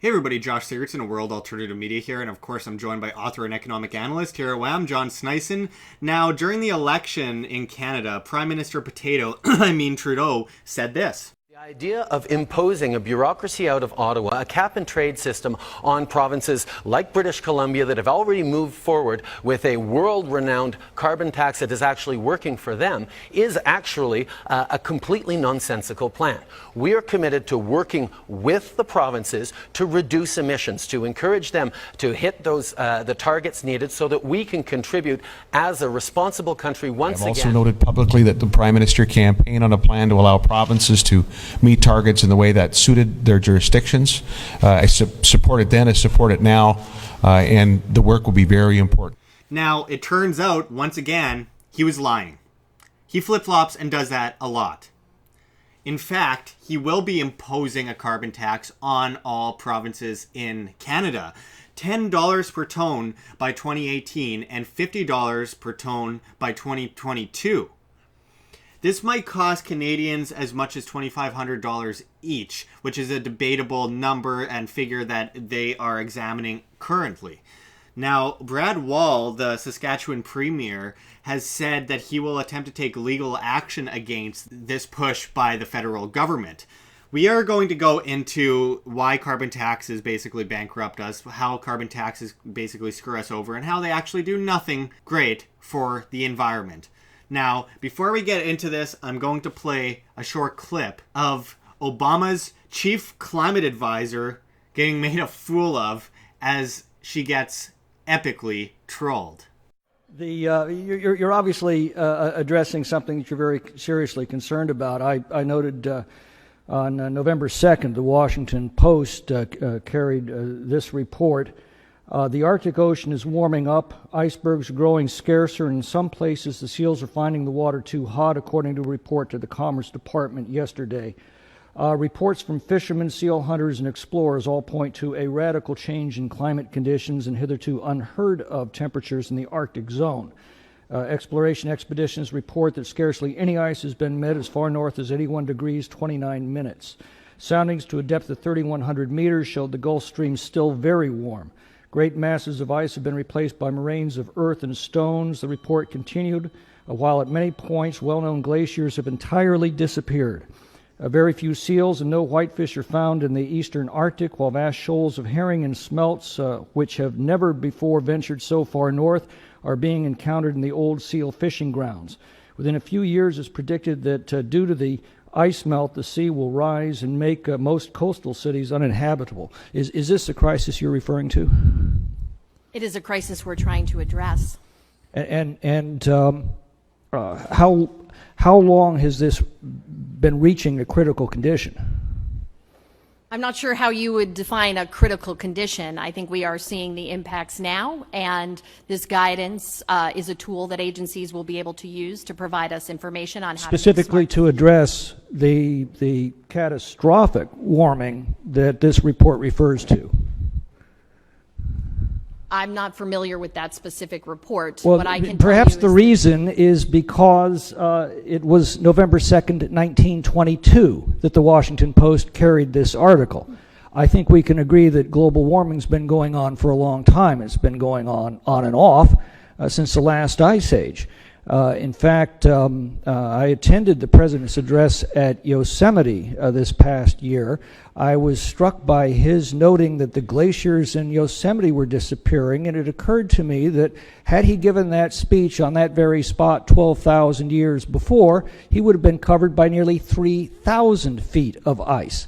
Hey everybody, Josh Sigurdson of World Alternative Media here, and of course I'm joined by author and economic analyst here at WAM, John Sneisen. Now, during the election in Canada, Prime Minister Trudeau said this. The idea of imposing a bureaucracy out of Ottawa, a cap-and-trade system on provinces like British Columbia that have already moved forward with a world-renowned carbon tax that is actually working for them, is actually a completely nonsensical plan. We are committed to working with the provinces to reduce emissions, to encourage them to hit those the targets needed so that we can contribute as a responsible country once again. I've also noted publicly that the Prime Minister campaigned on a plan to allow provinces to meet targets in the way that suited their jurisdictions. I support it then, I support it now, and the work will be very important. Now, it turns out, once again, he was lying. He flip-flops and does that a lot. In fact, he will be imposing a carbon tax on all provinces in Canada. $10 per tonne by 2018 and $50 per tonne by 2022. This might cost Canadians as much as $2,500 each, which is a debatable number and figure that they are examining currently. Now, Brad Wall, the Saskatchewan Premier, has said that he will attempt to take legal action against this push by the federal government. We are going to go into why carbon taxes basically bankrupt us, how carbon taxes basically screw us over, and how they actually do nothing great for the environment. Now, before we get into this, I'm going to play a short clip of Obama's chief climate advisor getting made a fool of as she gets epically trolled. You're obviously addressing something that you're very seriously concerned about. I noted on November 2nd, the Washington Post carried this report. The Arctic Ocean is warming up. Icebergs are growing scarcer. In some places, the seals are finding the water too hot, according to a report to the Commerce Department yesterday. Reports from fishermen, seal hunters, and explorers all point to a radical change in climate conditions and hitherto unheard of temperatures in the Arctic zone. Exploration expeditions report that scarcely any ice has been met as far north as 81 degrees 29 minutes. Soundings to a depth of 3,100 meters showed the Gulf Stream still very warm. Great masses of ice have been replaced by moraines of earth and stones. The report continued, while at many points well-known glaciers have entirely disappeared. Very few seals and no whitefish are found in the eastern Arctic, while vast shoals of herring and smelts, which have never before ventured so far north, are being encountered in the old seal fishing grounds. Within a few years, it's predicted that due to the ice melt, the sea will rise and make most coastal cities uninhabitable. Is this the crisis you're referring to? It is a crisis we're trying to address. How long has this been reaching a critical condition? I'm not sure how you would define a critical condition. I think we are seeing the impacts now, and this guidance is a tool that agencies will be able to use to provide us information on how specifically to address the catastrophic warming that this report refers to. I'm not familiar with that specific report. Well, what I can perhaps tell you the reason is because it was November 2nd, 1922 that the Washington Post carried this article. I think we can agree that global warming's been going on for a long time. It's been going on and off since the last ice age. In fact, I attended the President's address at Yosemite this past year. I was struck by his noting that the glaciers in Yosemite were disappearing, and it occurred to me that had he given that speech on that very spot 12,000 years before, he would have been covered by nearly 3,000 feet of ice.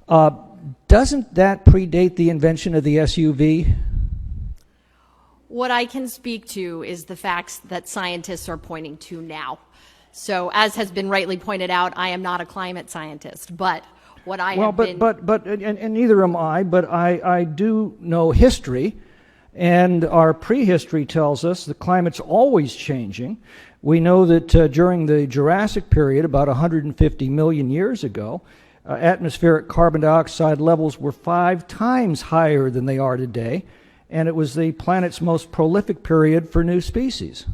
Doesn't that predate the invention of the SUV? What I can speak to is the facts that scientists are pointing to now. So, as has been rightly pointed out, I am not a climate scientist, but what I have been... And neither am I, but I do know history, and our prehistory tells us the climate's always changing. We know that during the Jurassic period, about 150 million years ago, atmospheric carbon dioxide levels were 5 times higher than they are today, and it was the planet's most prolific period for new species.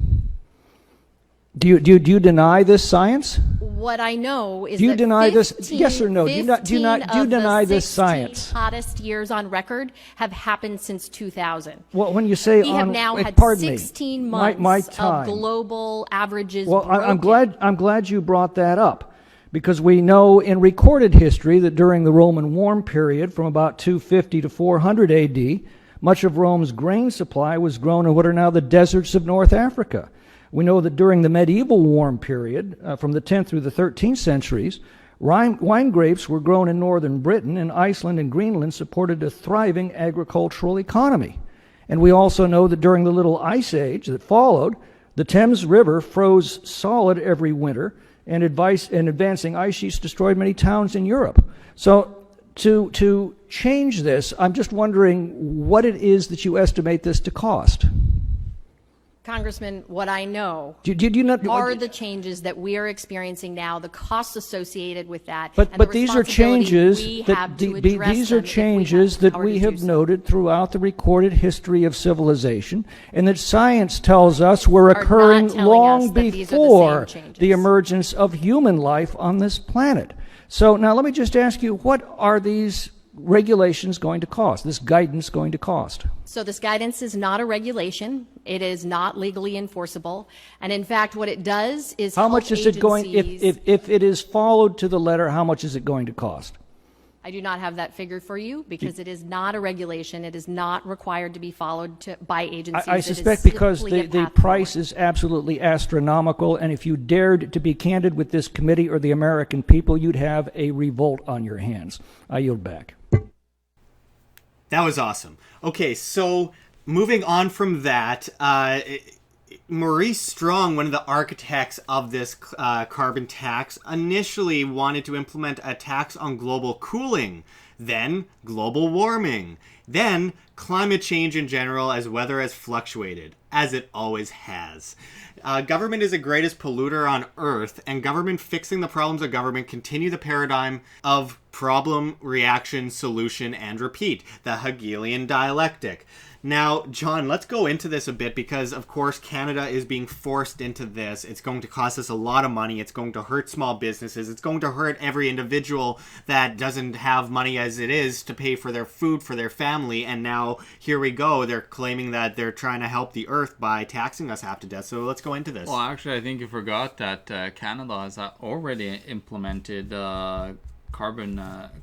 Do you deny this science? What I know is Do you that deny this? 15 Yes or no? Do you deny this 16 science? Hottest years on record have happened since 2000. Well, when you say We have now had pardon me, 16 my months time. of global averages. Well, I'm broken. glad you brought that up, because we know in recorded history that during the Roman warm period from about 250 to 400 AD, much of Rome's grain supply was grown in what are now the deserts of North Africa. We know that during the medieval warm period, from the 10th through the 13th centuries, wine grapes were grown in northern Britain, and Iceland and Greenland supported a thriving agricultural economy. And we also know that during the Little Ice Age that followed, the Thames River froze solid every winter, and advancing ice sheets destroyed many towns in Europe. So to change this, I'm just wondering what it is that you estimate this to cost. Congressman, what I know Did you not are the changes that we are experiencing now, the costs associated with that, But and the these are responsibility changes we that have to address these are them if changes we have the that power we to do have so. noted throughout the recorded history of civilization, and that science tells us were not occurring telling long us that these are the same before changes. the emergence of human life on this planet. So now let me just ask you, what are these regulations going to cost, this guidance going to cost? So this guidance is not a regulation. It is not legally enforceable. And in fact, what it does is How help much is it going, agencies- if it is followed to the letter, how much is it going to cost? I do not have that figure for you because it is not a regulation. It is not required to be followed by agencies. I It is suspect because simply a the path price forward. is absolutely astronomical, and if you dared to be candid with this committee or the American people, you'd have a revolt on your hands. I yield back. That was awesome. Okay, so moving on from that, Maurice Strong, one of the architects of this carbon tax, initially wanted to implement a tax on global cooling, then global warming, then climate change in general as weather has fluctuated, as it always has. Government is the greatest polluter on Earth, and government fixing the problems of government continue the paradigm of problem, reaction, solution, and repeat, the Hegelian dialectic. Now, John, let's go into this a bit because, of course, Canada is being forced into this. It's going to cost us a lot of money. It's going to hurt small businesses. It's going to hurt every individual that doesn't have money as it is to pay for their food for their family. And now, here we go. They're claiming that they're trying to help the earth by taxing us half to death. So let's go into this. Well, actually, I think you forgot that Canada has already implemented carbon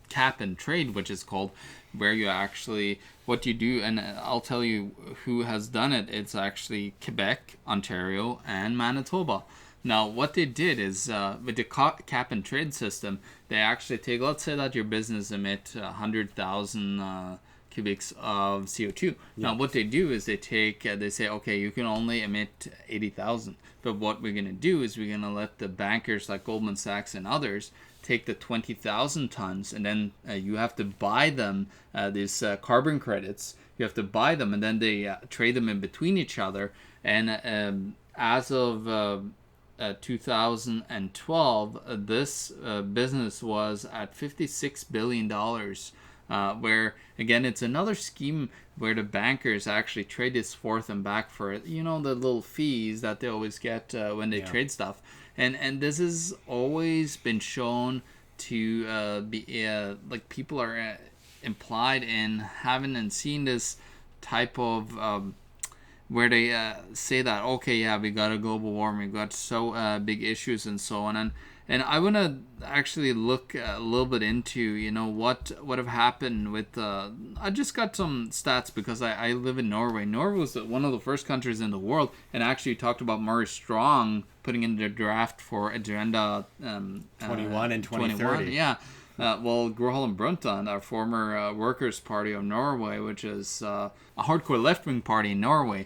cap and trade, which is called, where you actually, what you do, and I'll tell you who has done it. It's actually Quebec, Ontario, and Manitoba. Now, what they did is, with the cap and trade system, they actually take, let's say that your business emit 100,000 cubics of CO2. Yeah. Now, what they do is they say, okay, you can only emit 80,000. But what we're going to do is we're going to let the bankers like Goldman Sachs and others take the 20,000 tons, and then you have to buy them, these carbon credits. You have to buy them, and then they trade them in between each other. And as of 2012, this business was at $56 billion, where, again, it's another scheme where the bankers actually trade this forth and back for it. You know, the little fees that they always get when they trade stuff. And this has always been shown to be like people are implied in having and seeing this type of where they say that, okay, yeah, we got a global warming, we got so big issues and so on. And I want to actually look a little bit into, you know, what have happened with, I just got some stats because I live in Norway. Norway was one of the first countries in the world, and actually talked about Maurice Strong putting in the draft for Agenda 21 and 2030. Yeah. Well, Gro Harlem Brundtland, our former Workers' Party of Norway, which is a hardcore left-wing party in Norway,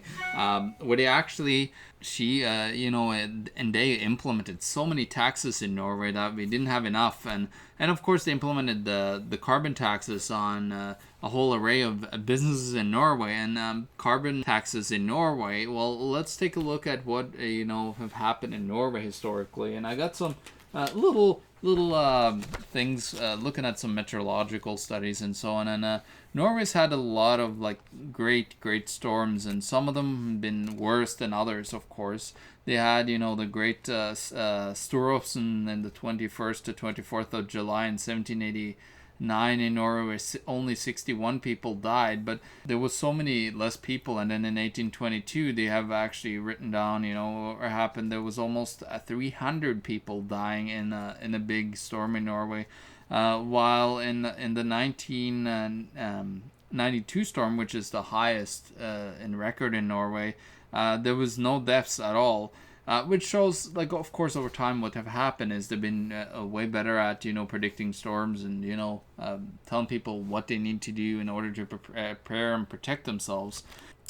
where they actually, and they implemented so many taxes in Norway that we didn't have enough. And of course, they implemented the carbon taxes on a whole array of businesses in Norway. And carbon taxes in Norway, well, let's take a look at what, have happened in Norway historically. And I got some little things, looking at some meteorological studies and so on, and Norway's had a lot of like great storms, and some of them have been worse than others. Of course, they had the great Storofsen in the 21st to 24th of July in 1789 in Norway. Only 61 people died, but there was so many less people. And then in 1822, they have actually written down, what happened. There was almost 300 people dying in a big storm in Norway. While in the 1992 storm, which is the highest in record in Norway, there was no deaths at all. Which shows, like, of course, over time, what have happened is they've been way better at, predicting storms and, telling people what they need to do in order to prepare and protect themselves.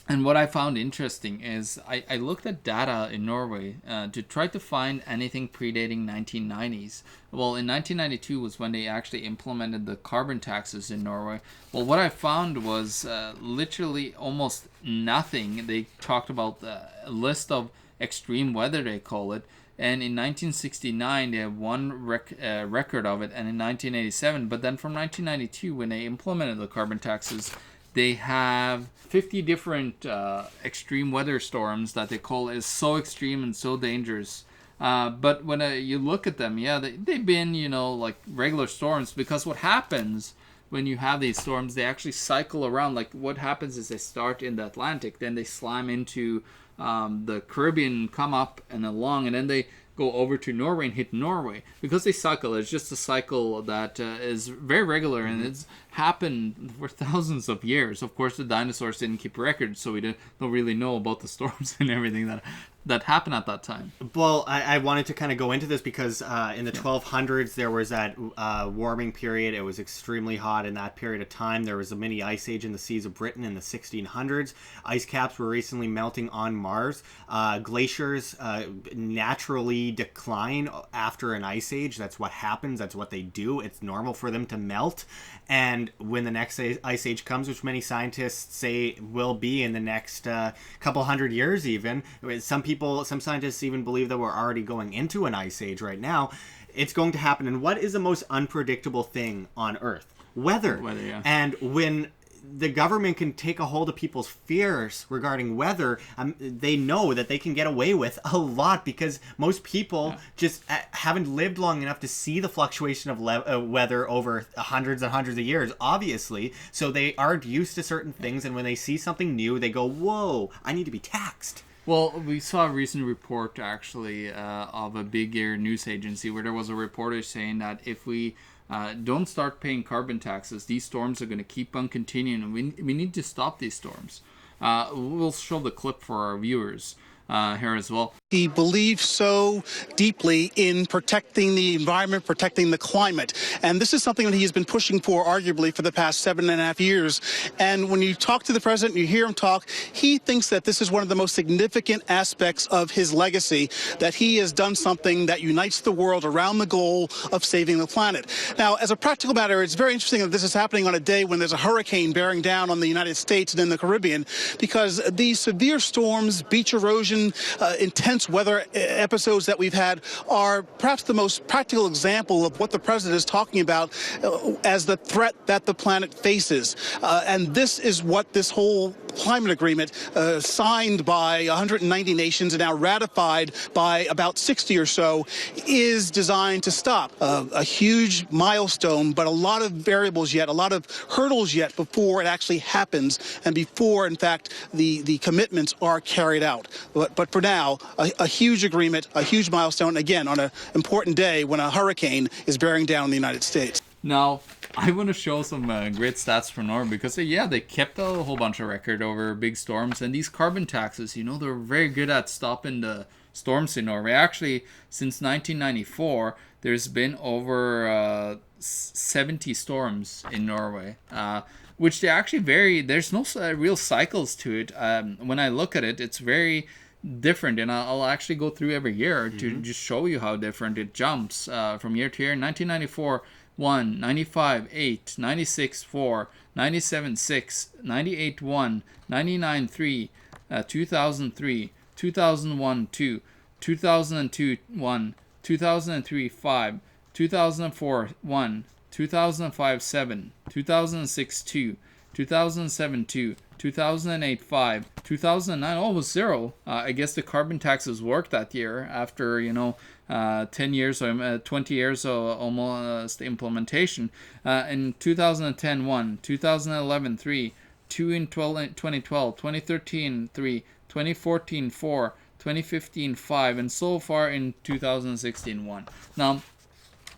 And what I found interesting is I looked at data in Norway to try to find anything predating 1990s. Well, in 1992 was when they actually implemented the carbon taxes in Norway. Well, what I found was literally almost nothing. They talked about a list of extreme weather, they call it. And in 1969, they have one record of it, and in 1987. But then from 1992, when they implemented the carbon taxes, they have 50 different extreme weather storms that they call is so extreme and so dangerous. But when you look at them, they've been, like regular storms, because what happens when you have these storms, they actually cycle around. Like what happens is they start in the Atlantic, then they slam into the Caribbean, come up and along, and then they go over to Norway and hit Norway, because they cycle. It's just a cycle that is very regular, and it's happened for thousands of years. Of course, the dinosaurs didn't keep records, so we don't really know about the storms and everything that happened at that time. Well, I wanted to kind of go into this because in the 1200s, there was that warming period. It was extremely hot in that period of time. There was a mini ice age in the seas of Britain in the 1600s. Ice caps were recently melting on Mars. Glaciers naturally decline after an ice age. That's what happens. That's what they do. It's normal for them to melt. And when the next ice age comes, which many scientists say will be in the next couple hundred years even, some scientists even believe that we're already going into an ice age right now, it's going to happen. And what is the most unpredictable thing on Earth? Weather. Yeah. And when the government can take a hold of people's fears regarding weather, they know that they can get away with a lot, because most people just haven't lived long enough to see the fluctuation of weather over hundreds and hundreds of years, obviously. So they aren't used to certain things, and when they see something new, they go, whoa, I need to be taxed. Well, we saw a recent report, actually, of a big news agency, where there was a reporter saying that if we don't start paying carbon taxes, these storms are going to keep on continuing, and we need to stop these storms. We'll show the clip for our viewers here as well. He believes so deeply in protecting the environment, protecting the climate. And this is something that he has been pushing for, arguably, for the past 7.5 years. And when you talk to the president, you hear him talk, he thinks that this is one of the most significant aspects of his legacy, that he has done something that unites the world around the goal of saving the planet. Now, as a practical matter, it's very interesting that this is happening on a day when there's a hurricane bearing down on the United States and in the Caribbean, because these severe storms, beach erosion, intense weather episodes that we've had are perhaps the most practical example of what the president is talking about as the threat that the planet faces. And this is what this whole climate agreement signed by 190 nations and now ratified by about 60 or so is designed to stop. A huge milestone, but a lot of variables yet, a lot of hurdles yet before it actually happens and before, in fact, the commitments are carried out. But for now, a huge agreement, a huge milestone, again, on an important day when a hurricane is bearing down on the United States. Now, I want to show some great stats from Norway, because they kept a whole bunch of record over big storms, and these carbon taxes, they're very good at stopping the storms in Norway. Actually, since 1994, there's been over 70 storms in Norway, which they actually vary. There's no real cycles to it. When I look at it, it's very different, and I'll actually go through every year to just show you how different it jumps from year to year. 1994, 1, 95, 8, 96, 4, 97, 6, 98, 1, 99, 3, 2003, 2001, 2, 2002, 1, 2003, 5, 2004 1, 2005 7, 2006 2, 2007 2, 2008 5, 2009 almost 0. I guess the carbon taxes worked that year after 10 years or 20 years of almost implementation. In 2010 1, 2011 3, 2 in 2012, 2013 3, 2014 4, 2015 5, and so far in 2016 1. Now,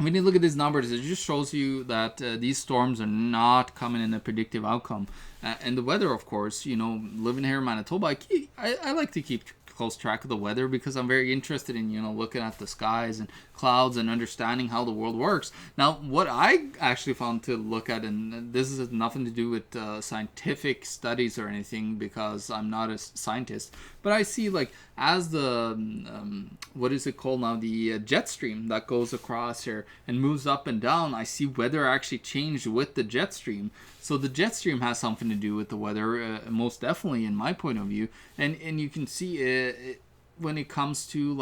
when you look at these numbers, it just shows you that these storms are not coming in a predictive outcome. And the weather, of course, living here in Manitoba, I like to keep close track of the weather because I'm very interested in, looking at the skies and clouds and understanding how the world works. Now, what I actually found to look at, and this has nothing to do with scientific studies or anything because I'm not a scientist, but I see as the, what is it called now, the jet stream that goes across here and moves up and down, I see weather actually change with the jet stream. So the jet stream has something to do with the weather, most definitely in my point of view. And you can see when it comes to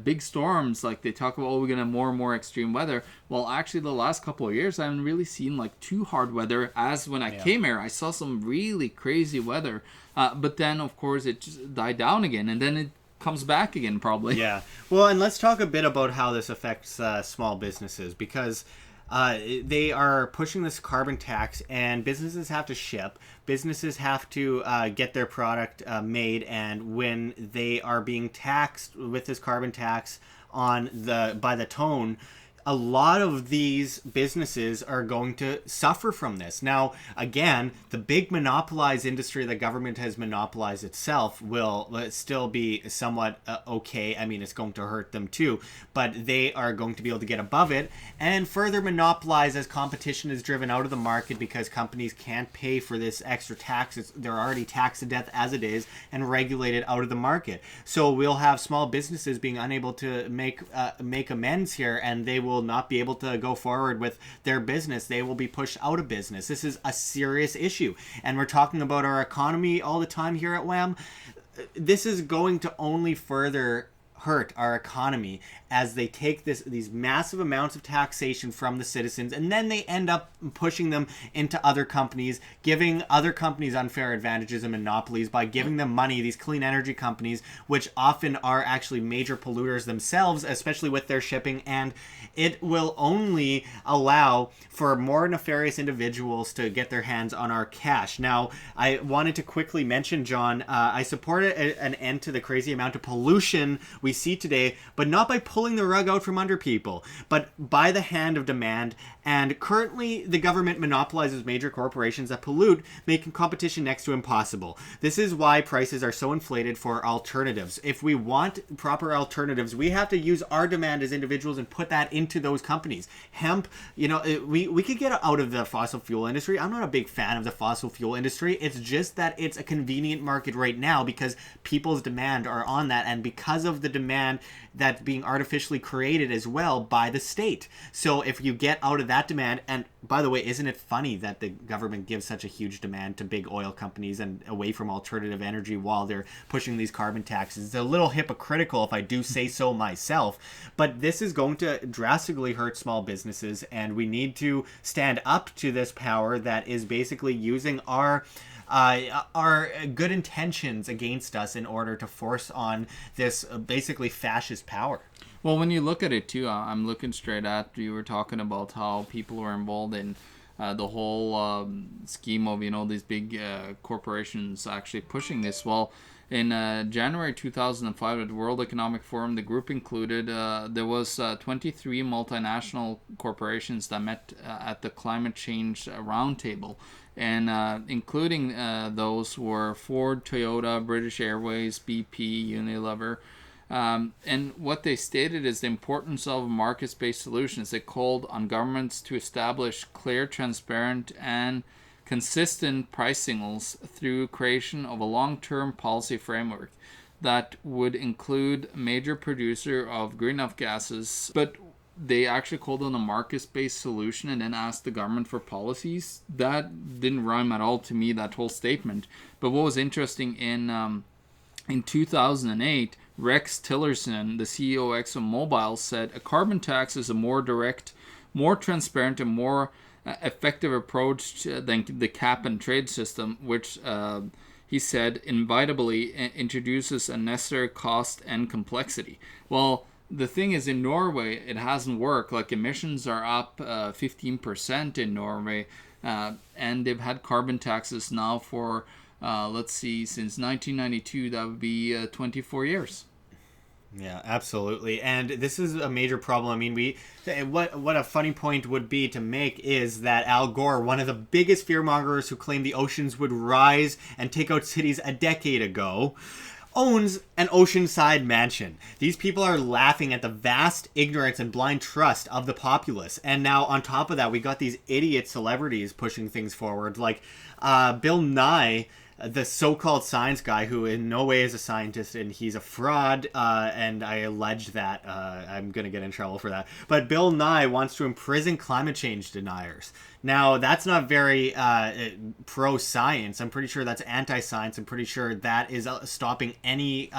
big storms, they talk about, we're going to have more and more extreme weather. Well, actually the last couple of years I haven't really seen too hard weather as when I came here. I saw some really crazy weather, but then of course it just died down again, and then it comes back again probably. Yeah. Well, and let's talk a bit about how this affects small businesses, because they are pushing this carbon tax, and businesses have to ship. Businesses have to get their product made, and when they are being taxed with this carbon tax by the tonne, a lot of these businesses are going to suffer from this. Now, again, the big monopolized industry the government has monopolized itself will still be somewhat okay. I mean, it's going to hurt them too, but they are going to be able to get above it and further monopolize as competition is driven out of the market because companies can't pay for this extra tax. They're already taxed to death as it is and regulated out of the market. So we'll have small businesses being unable to make amends here, and they will not be able to go forward with their business. They will be pushed out of business. This is a serious issue, and we're talking about our economy all the time here at WHAM. This is going to only further hurt our economy as they take these massive amounts of taxation from the citizens, and then they end up pushing them into other companies, giving other companies unfair advantages and monopolies by giving them money, these clean energy companies, which often are actually major polluters themselves, especially with their shipping, and it will only allow for more nefarious individuals to get their hands on our cash. Now, I wanted to quickly mention, John, I support an end to the crazy amount of pollution we see today, but not by pulling the rug out from under people, but by the hand of demand. And currently, the government monopolizes major corporations that pollute, making competition next to impossible. This is why prices are so inflated for alternatives. If we want proper alternatives, we have to use our demand as individuals and put that into those companies. Hemp, we could get out of the fossil fuel industry. I'm not a big fan of the fossil fuel industry. It's just that it's a convenient market right now because people's demand are on that, and because of the demand that's being artificially created as well by the state. So if you get out of that demand, and by the way, isn't it funny that the government gives such a huge demand to big oil companies and away from alternative energy while they're pushing these carbon taxes? It's a little hypocritical if I do say so myself, but this is going to drastically hurt small businesses, and we need to stand up to this power that is basically using our good intentions against us in order to force on this basically fascist power. Well, when you look at it too, I'm looking straight at, you were talking about how people are involved in the whole scheme of, these big corporations actually pushing this. Well, in January 2005 at the World Economic Forum, the group included, there was 23 multinational corporations that met at the Climate Change Roundtable. And including those were Ford, Toyota, British Airways, BP, Unilever. And what they stated is the importance of market-based solutions. They called on governments to establish clear, transparent, and consistent price signals through creation of a long-term policy framework that would include major producer of greenhouse gases. But they actually called on a market-based solution and then asked the government for policies. That didn't rhyme at all to me, that whole statement. But what was interesting, in 2008, Rex Tillerson, the CEO of ExxonMobil, said a carbon tax is a more direct more transparent and more effective approach than the cap and trade system, which he said inevitably introduces unnecessary cost and complexity. Well, the thing is, in Norway, it hasn't worked. Like, emissions are up 15% in Norway, and they've had carbon taxes now for, let's see, since 1992, that would be 24 years. Yeah, absolutely. And this is a major problem. I mean, what a funny point would be to make is that Al Gore, one of the biggest fearmongers who claimed the oceans would rise and take out cities a decade ago, owns an oceanside mansion. These people are laughing at the vast ignorance and blind trust of the populace. And now on top of that, we got these idiot celebrities pushing things forward, like Bill Nye, the so-called science guy, who in no way is a scientist, and he's a fraud, and I allege that. I'm going to get in trouble for that. But Bill Nye wants to imprison climate change deniers. Now, that's not very pro-science. I'm pretty sure that's anti-science. I'm pretty sure that is stopping any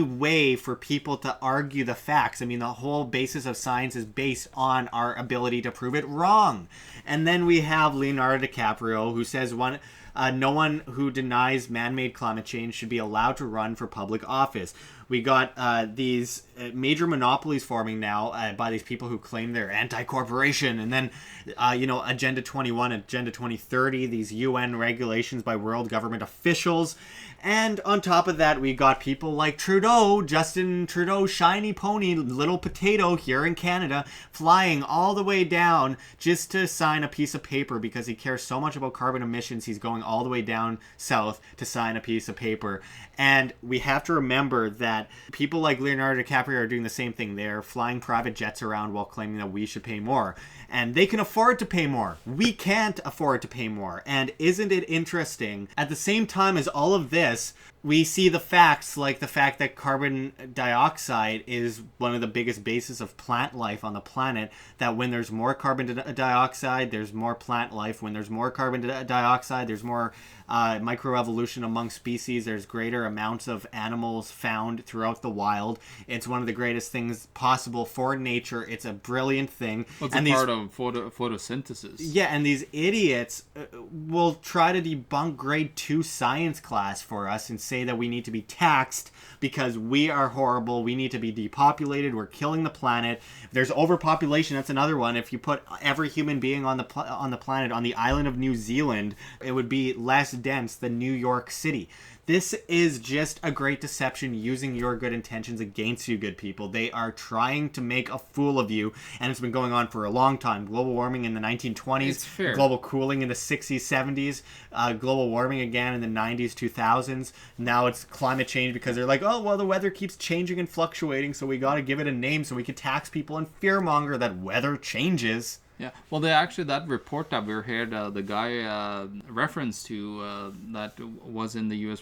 way for people to argue the facts. I mean, the whole basis of science is based on our ability to prove it wrong. And then we have Leonardo DiCaprio, who says no one who denies man-made climate change should be allowed to run for public office. We got these major monopolies forming now by these people who claim they're anti-corporation. And then, Agenda 21, Agenda 2030, these UN regulations by world government officials. And on top of that, we got people like Trudeau, Justin Trudeau, shiny pony, little potato here in Canada, flying all the way down just to sign a piece of paper because he cares so much about carbon emissions. He's going all the way down south to sign a piece of paper. And we have to remember that people like Leonardo DiCaprio are doing the same thing. They're flying private jets around while claiming that we should pay more. And they can afford to pay more. We can't afford to pay more. And isn't it interesting? At the same time as all of this, we see the facts, like the fact that carbon dioxide is one of the biggest bases of plant life on the planet, that when there's more carbon dioxide, there's more plant life. When there's more carbon dioxide, there's more microevolution among species. There's greater amounts of animals found throughout the wild. It's one of the greatest things possible for nature. It's a brilliant thing. Well, it's a part of photosynthesis. Yeah, and these idiots will try to debunk grade 2 science class for us and say that we need to be taxed because we are horrible. We need to be depopulated. We're killing the planet. If there's overpopulation, that's another one. If you put every human being on the planet on the island of New Zealand, it would be less dense than New York City. This is just a great deception using your good intentions against you, good people. They are trying to make a fool of you, and it's been going on for a long time. Global warming in the 1920s, global cooling in the 60s, 70s, global warming again in the 90s, 2000s. Now it's climate change because they're like, oh, well, the weather keeps changing and fluctuating, so we got to give it a name so we can tax people and fearmonger that weather changes. Yeah, well, that report that we heard the guy referenced to that was in the U.S.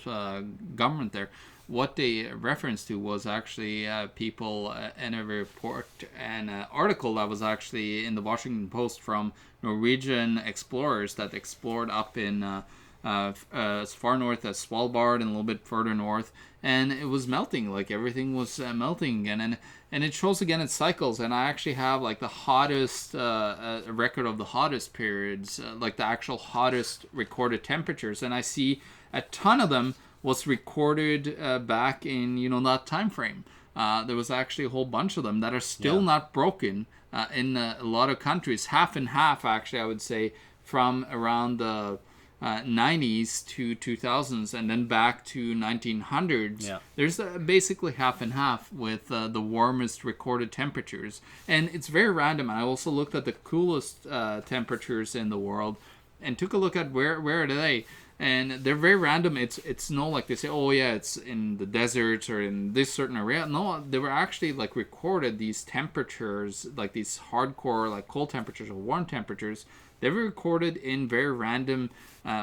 Government there, what they referenced to was actually people in a report, an article that was actually in the Washington Post from Norwegian explorers that explored up in as far north as Svalbard and a little bit further north, and it was melting, like everything was melting again, and it shows again in cycles. And I actually have like the hottest record of the hottest periods, like the actual hottest recorded temperatures, and I see a ton of them was recorded back in that time frame. There was actually a whole bunch of them that are still not broken in a lot of countries, half and half actually, I would say, from around the 90s to 2000s and then back to 1900s. There's basically half and half with the warmest recorded temperatures, and it's very random. I also looked at the coolest temperatures in the world and took a look at where are they, and they're very random. It's not like they say, oh yeah, it's in the deserts or in this certain area. No, they were actually like recorded, these temperatures, like these hardcore like cold temperatures or warm temperatures. They were recorded in very random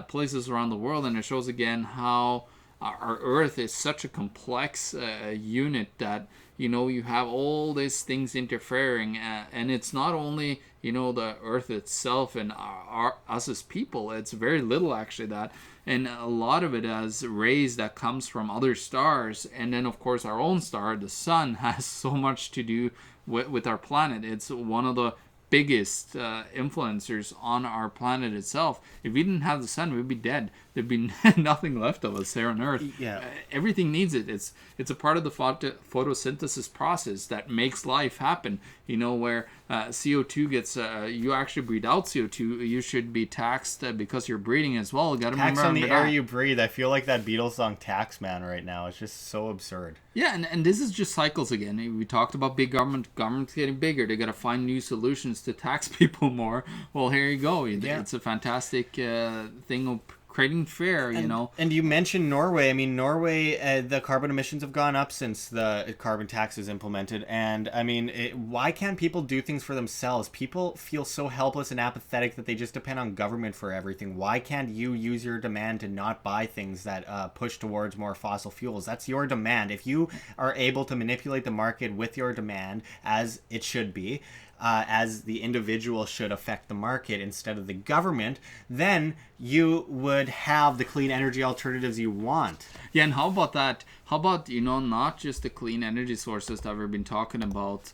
places around the world, and it shows again how our Earth is such a complex unit that you have all these things interfering, and it's not only the Earth itself and us as people. It's very little actually that, and a lot of it has rays that comes from other stars, and then of course our own star, the sun, has so much to do with our planet. It's one of the biggest influencers on our planet itself. If we didn't have the sun, we'd be dead. There'd be nothing left of us here on Earth. Yeah. Everything needs it. It's a part of the photosynthesis process that makes life happen. You know, where CO2 gets, you actually breathe out CO2, you should be taxed because you're breathing as well. Got to Tax remember on the air that. you breathe. I feel like that Beatles song Tax Man right now. It's just so absurd. Yeah, and this is just cycles again. We talked about big government. Government's getting bigger. They got to find new solutions to tax people more. Well, here you go. It's a fantastic thing of creating fair, you know. And you mentioned Norway. I mean, Norway, the carbon emissions have gone up since the carbon tax is implemented. And I mean, why can't people do things for themselves? People feel so helpless and apathetic that they just depend on government for everything. Why can't you use your demand to not buy things that push towards more fossil fuels? That's your demand. If you are able to manipulate the market with your demand, as it should be, as the individual should affect the market instead of the government, then you would have the clean energy alternatives you want. Yeah, and how about that? How about, you know, not just the clean energy sources that we've been talking about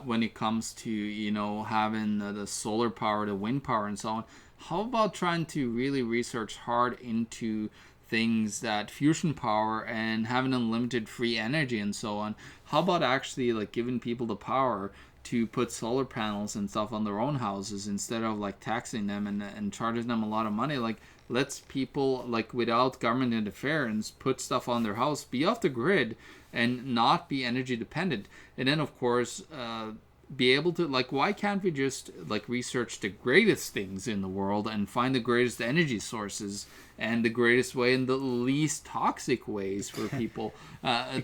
when it comes to, you know, having the solar power, the wind power, and so on. How about trying to really research hard into things that fusion power and having unlimited free energy and so on? How about actually like giving people the power to put solar panels and stuff on their own houses instead of like taxing them and charging them a lot of money? Like, lets people, like, without government interference, put stuff on their house, be off the grid and not be energy dependent. And then of course be able to, like, why can't we just like research the greatest things in the world and find the greatest energy sources and the greatest way and the least toxic ways for people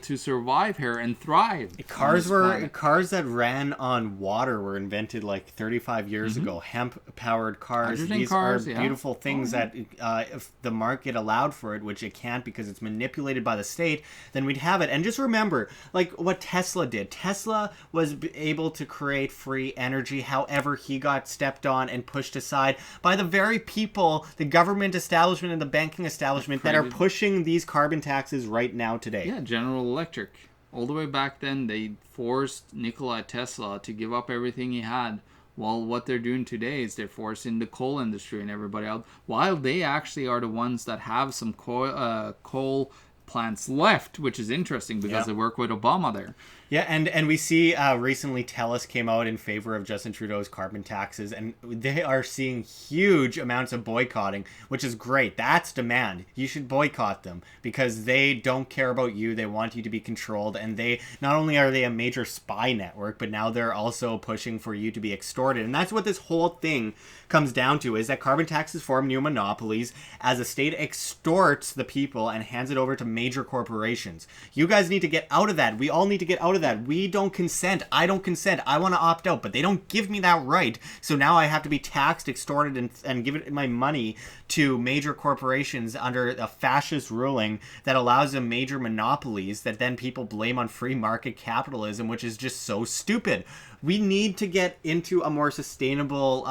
to survive here and thrive. Cars that ran on water were invented like 35 years ago. Hemp-powered cars. Hydrogen These cars, are yeah. beautiful things that if the market allowed for it, which it can't because it's manipulated by the state, then we'd have it. And just remember, like what Tesla did. Tesla was able to create free energy. However, he got stepped on and pushed aside by the very people, the government establishment and the banking establishment that are pushing these carbon taxes right now today. Yeah, General Electric. All the way back then, they forced Nikola Tesla to give up everything he had. Well, what they're doing today is they're forcing the coal industry and everybody else, while they actually are the ones that have some coal plants left, which is interesting because they work with Obama there. Yeah, and we see recently TELUS came out in favor of Justin Trudeau's carbon taxes, and they are seeing huge amounts of boycotting, which is great. That's demand. You should boycott them because they don't care about you. They want you to be controlled, and they not only are they a major spy network, but now they're also pushing for you to be extorted. And that's what this whole thing comes down to, is that carbon taxes form new monopolies as the state extorts the people and hands it over to major corporations. You guys need to get out of that. We all need to get out of that. We don't consent. I don't consent. I want to opt out, but they don't give me that right. So now I have to be taxed, extorted, and give it my money to major corporations under a fascist ruling that allows them major monopolies that then people blame on free market capitalism, which is just so stupid. We need to get into a more sustainable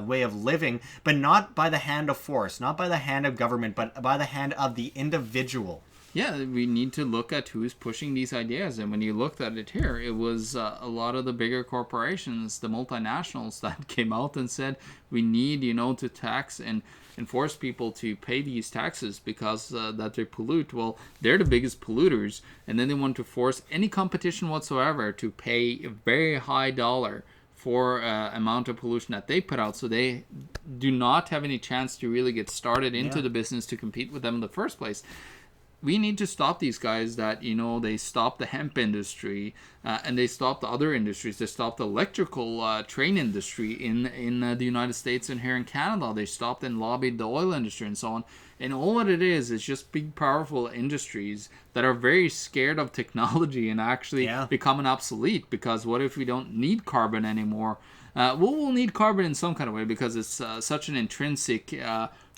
way of living, but not by the hand of force, not by the hand of government, but by the hand of the individual. Yeah, we need to look at who's pushing these ideas. And when you looked at it here, it was a lot of the bigger corporations, the multinationals, that came out and said, we need, to tax and force people to pay these taxes because that they pollute. Well, they're the biggest polluters. And then they want to force any competition whatsoever to pay a very high dollar for amount of pollution that they put out. So they do not have any chance to really get started into the business to compete with them in the first place. We need to stop these guys that, they stop the hemp industry and they stop the other industries. They stop the electrical train industry in the United States and here in Canada. They stopped and lobbied the oil industry and so on. And all that it is just big, powerful industries that are very scared of technology and actually becoming obsolete. Because what if we don't need carbon anymore? We'll need carbon in some kind of way because it's such an intrinsic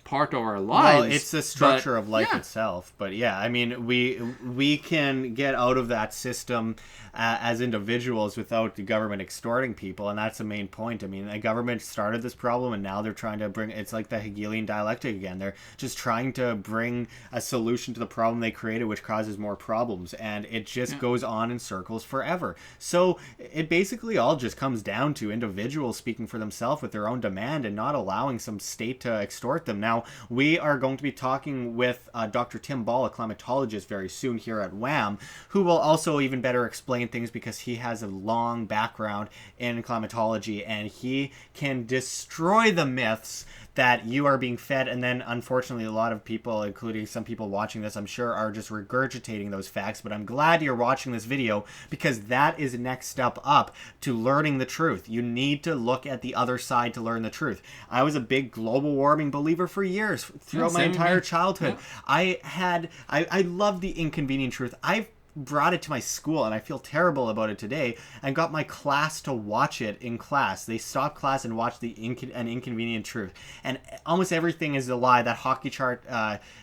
part of our lives. Well, it's the structure but, of life yeah. itself. But yeah, I mean, we can get out of that system as individuals without the government extorting people, and that's the main point. I mean, the government started this problem, and now they're trying to bring. It's like the Hegelian dialectic again. They're just trying to bring a solution to the problem they created, which causes more problems, and it just goes on in circles forever. So it basically all just comes down to individuals speaking for themselves with their own demand and not allowing some state to extort them. Now, we are going to be talking with Dr. Tim Ball, a climatologist, very soon here at WHAM, who will also even better explain things because he has a long background in climatology and he can destroy the myths that you are being fed, and then unfortunately a lot of people, including some people watching this, I'm sure, are just regurgitating those facts. But I'm glad you're watching this video because that is the next step up to learning the truth. You need to look at the other side to learn the truth. I was a big global warming believer for years, throughout my entire childhood. I loved the inconvenient truth. I've brought it to my school and I feel terrible about it today, and got my class to watch it in class. They stopped class and watched an inconvenient truth, and almost everything is a lie. That hockey chart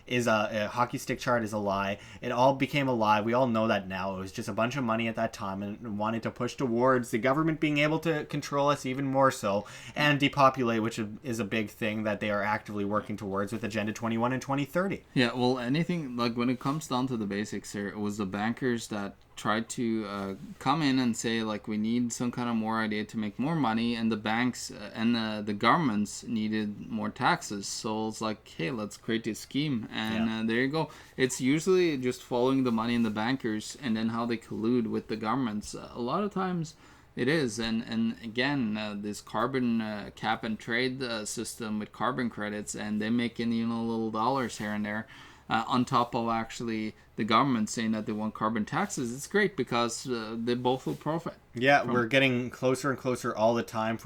is a hockey stick chart is a lie. It all became a lie. We all know that now. It was just a bunch of money at that time and wanted to push towards the government being able to control us even more so and depopulate, which is a big thing that they are actively working towards with Agenda 21 and 2030. Yeah, well, anything, like when it comes down to the basics here, it was the bankers that tried to come in and say, like, we need some kind of more idea to make more money, and the banks and the governments needed more taxes. So it's like, hey, let's create this scheme, and there you go. It's usually just following the money in the bankers and then how they collude with the governments. A lot of times it is, and again, this carbon cap and trade system with carbon credits, and they make in, little dollars here and there. On top of actually the government saying that they want carbon taxes, it's great because they both will profit. Yeah, we're getting closer and closer all the time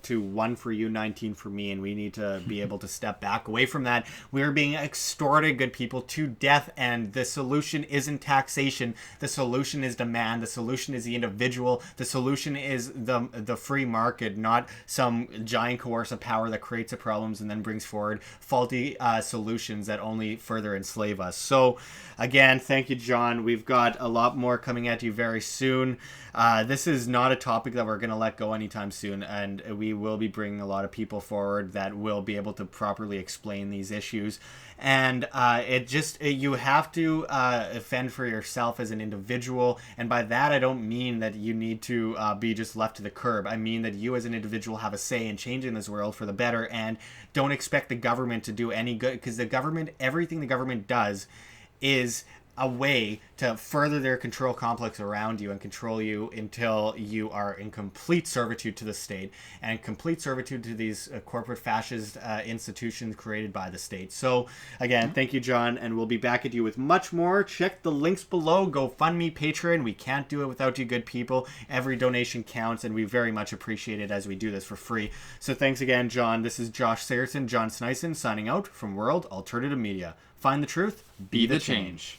to 1 for you, 19 for me, and we need to be able to step back away from that. We're being extorted, good people, to death, and the solution isn't taxation. The solution is demand. The solution is the individual. The solution is the free market, not some giant coercive power that creates the problems and then brings forward faulty solutions that only further enslave us. So, again, thank you, John. We've got a lot more coming at you very soon. This is not a topic that we're going to let go anytime soon, and we will be bringing a lot of people forward that will be able to properly explain these issues. And you have to fend for yourself as an individual, and by that I don't mean that you need to be just left to the curb. I mean that you as an individual have a say in changing this world for the better, and don't expect the government to do any good, because everything the government does is a way to further their control complex around you and control you until you are in complete servitude to the state and complete servitude to these corporate fascist institutions created by the state. So again, thank you, John, and we'll be back at you with much more. Check the links below. GoFundMe, Patreon. We can't do it without you, good people. Every donation counts, and we very much appreciate it as we do this for free. So thanks again, John. This is Josh Sigurdson, John Sneisen, signing out from World Alternative Media. Find the truth, be the change.